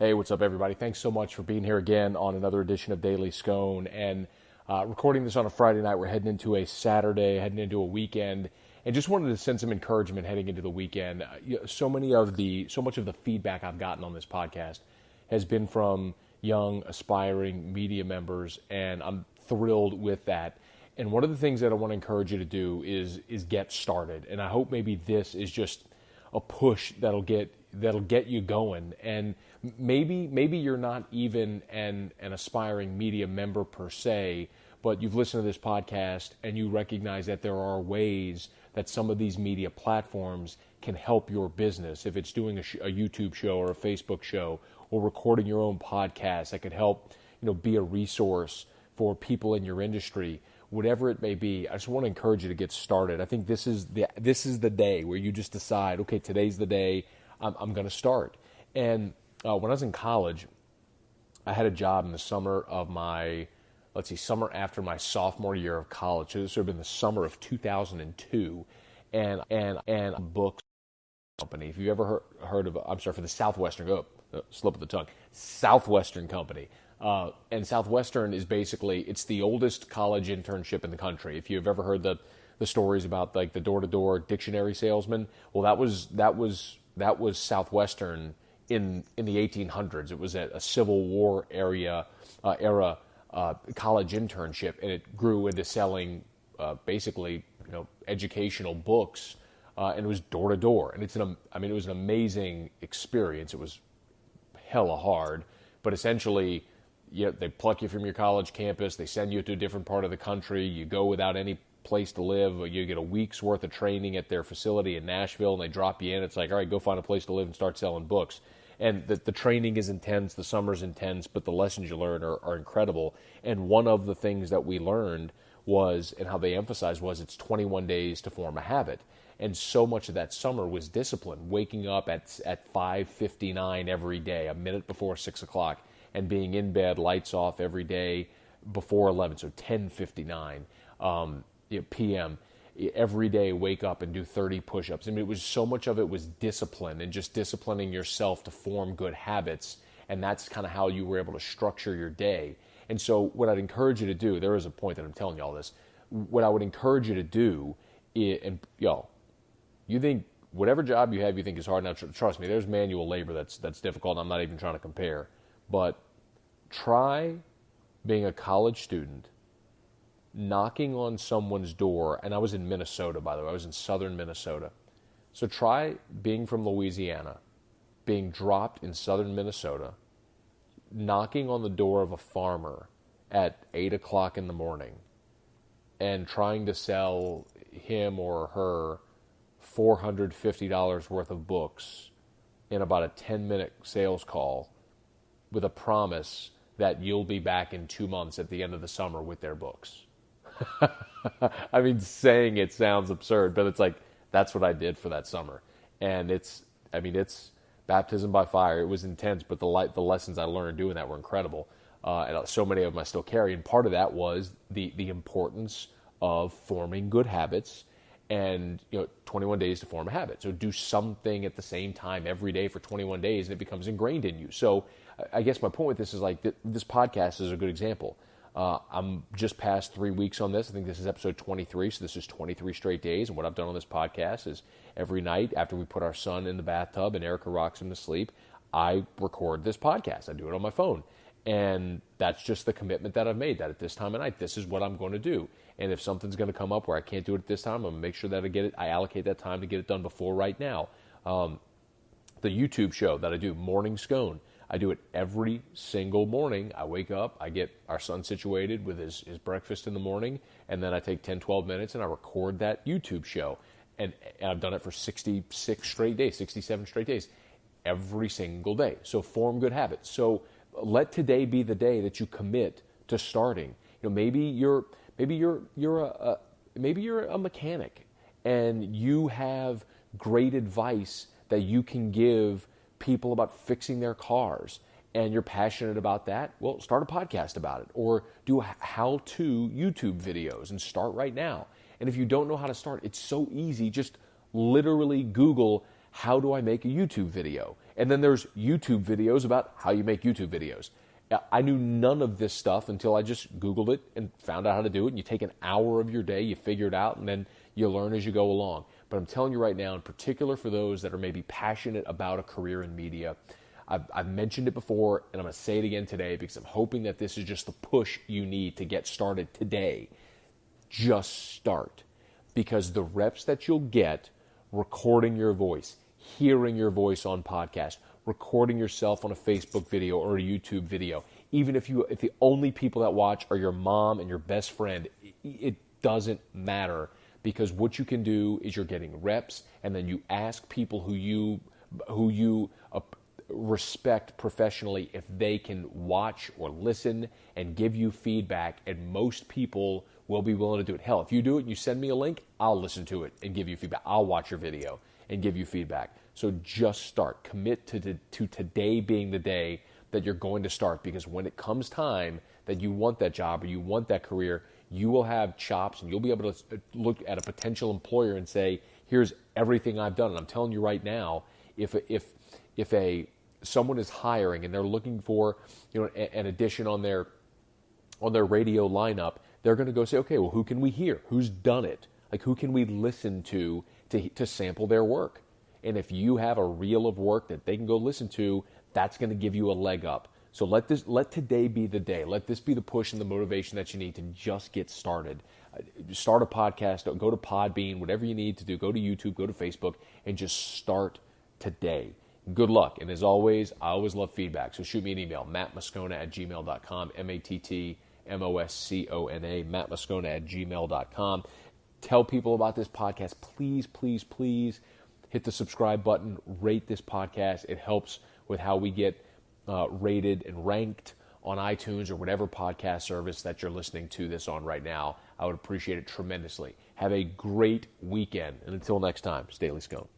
Hey, what's up, everybody? Thanks so much for being here again on another edition of Daily Scone. And recording this on a Friday night, we're heading into a Saturday, heading into a weekend, and just wanted to send some encouragement heading into the weekend. So much of the feedback I've gotten on this podcast has been from young, aspiring media members, and I'm thrilled with that. And one of the things that I want to encourage you to do is get started. And I hope maybe this is just a push that'll get you going. And maybe you're not even an aspiring media member per se, but you've listened to this podcast and you recognize that there are ways that some of these media platforms can help your business. If it's doing a YouTube show or a Facebook show or recording your own podcast that could help, be a resource for people in your industry, whatever it may be. I just want to encourage you to get started. I think this is the day where you just decide, okay, today's the day I'm going to start. And when I was in college, I had a job in the summer of summer after my sophomore year of college. So this would have been the summer of 2002, and a book company. If you ever heard of, I'm sorry, for the Southwestern, slip of the tongue, Southwestern Company. And Southwestern is basically, it's the oldest college internship in the country. If you've ever heard the stories about like the door-to-door dictionary salesman, well, that was Southwestern in the 1800s. It was a Civil War era college internship, and it grew into selling basically educational books, and it was door to door. And it was an amazing experience. It was hella hard, but essentially, they pluck you from your college campus, they send you to a different part of the country, you go without any place to live, you get a week's worth of training at their facility in Nashville, and they drop you in. It's like, all right, go find a place to live and start selling books. And the training is intense, the summer's intense, but the lessons you learn are incredible. And one of the things that we learned was, and how they emphasized was, it's 21 days to form a habit. And so much of that summer was discipline, waking up at 5:59 every day, a minute before 6 o'clock, and being in bed, lights off every day before 11, so 10:59 p.m. Every day, wake up and do 30 push-ups. I mean, so much of it was discipline and just disciplining yourself to form good habits, and that's kind of how you were able to structure your day. And so what I'd encourage you to do, there is a point that I'm telling you all this, what I would encourage you to do, you think whatever job you have you think is hard, now trust me, there's manual labor that's difficult, and I'm not even trying to compare, but try being a college student, knocking on someone's door, and I was in Minnesota, by the way. I was in southern Minnesota. So try being from Louisiana, being dropped in southern Minnesota, knocking on the door of a farmer at 8 o'clock in the morning, and trying to sell him or her $450 worth of books in about a 10-minute sales call with a promise that you'll be back in 2 months at the end of the summer with their books. I mean, saying it sounds absurd, but it's like, that's what I did for that summer. And it's baptism by fire. It was intense, but the lessons I learned doing that were incredible. And so many of them I still carry. And part of that was the importance of forming good habits, and 21 days to form a habit. So do something at the same time every day for 21 days, and it becomes ingrained in you. So I guess my point with this is like, this podcast is a good example. I'm just past 3 weeks on this. I think this is episode 23, so this is 23 straight days. And what I've done on this podcast is every night after we put our son in the bathtub and Erica rocks him to sleep, I record this podcast. I do it on my phone. And that's just the commitment that I've made, that at this time of night, this is what I'm going to do. And if something's going to come up where I can't do it at this time, I'm going to make sure that I allocate that time to get it done before right now. The YouTube show that I do, Morning Scone, I do it every single morning. I wake up, I get our son situated with his breakfast in the morning, and then I take 10, 12 minutes and I record that YouTube show. And I've done it for 66 straight days, 67 straight days, every single day. So form good habits. So let today be the day that you commit to starting. Maybe you're a mechanic and you have great advice that you can give people about fixing their cars, and you're passionate about that. Well, start a podcast about it, or do how-to YouTube videos and start right now. And if you don't know how to start, it's so easy. Just literally Google, how do I make a YouTube video? And then there's YouTube videos about how you make YouTube videos. I knew none of this stuff until I just Googled it and found out how to do it. And you take an hour of your day, you figure it out, and then you learn as you go along. But I'm telling you right now, in particular for those that are maybe passionate about a career in media, I've mentioned it before, and I'm going to say it again today because I'm hoping that this is just the push you need to get started today. Just start. Because the reps that you'll get recording your voice, hearing your voice on podcast, recording yourself on a Facebook video or a YouTube video, even if the only people that watch are your mom and your best friend, it doesn't matter, because what you can do is you're getting reps, and then you ask people who you respect professionally if they can watch or listen and give you feedback, and most people will be willing to do it. Hell, if you do it and you send me a link, I'll listen to it and give you feedback. I'll watch your video and give you feedback. So just start. Commit to today being the day that you're going to start, because when it comes time that you want that job or you want that career, you will have chops and you'll be able to look at a potential employer and say, here's everything I've done. And I'm telling you right now, if someone is hiring and they're looking for, an addition on their radio lineup, they're going to go say, okay, well, who can we hear? Who's done it? Like, who can we listen to sample their work? And if you have a reel of work that they can go listen to, that's going to give you a leg up. So let today be the day. Let this be the push and the motivation that you need to just get started. Start a podcast, go to Podbean, whatever you need to do. Go to YouTube, go to Facebook, and just start today. Good luck. And as always, I always love feedback. So shoot me an email, mattmoscona@gmail.com, MattMoscona, mattmoscona@gmail.com. Tell people about this podcast. Please, please, please hit the subscribe button. Rate this podcast. It helps with how we get rated and ranked on iTunes or whatever podcast service that you're listening to this on right now. I would appreciate it tremendously. Have a great weekend. And until next time, it's Daily Scone.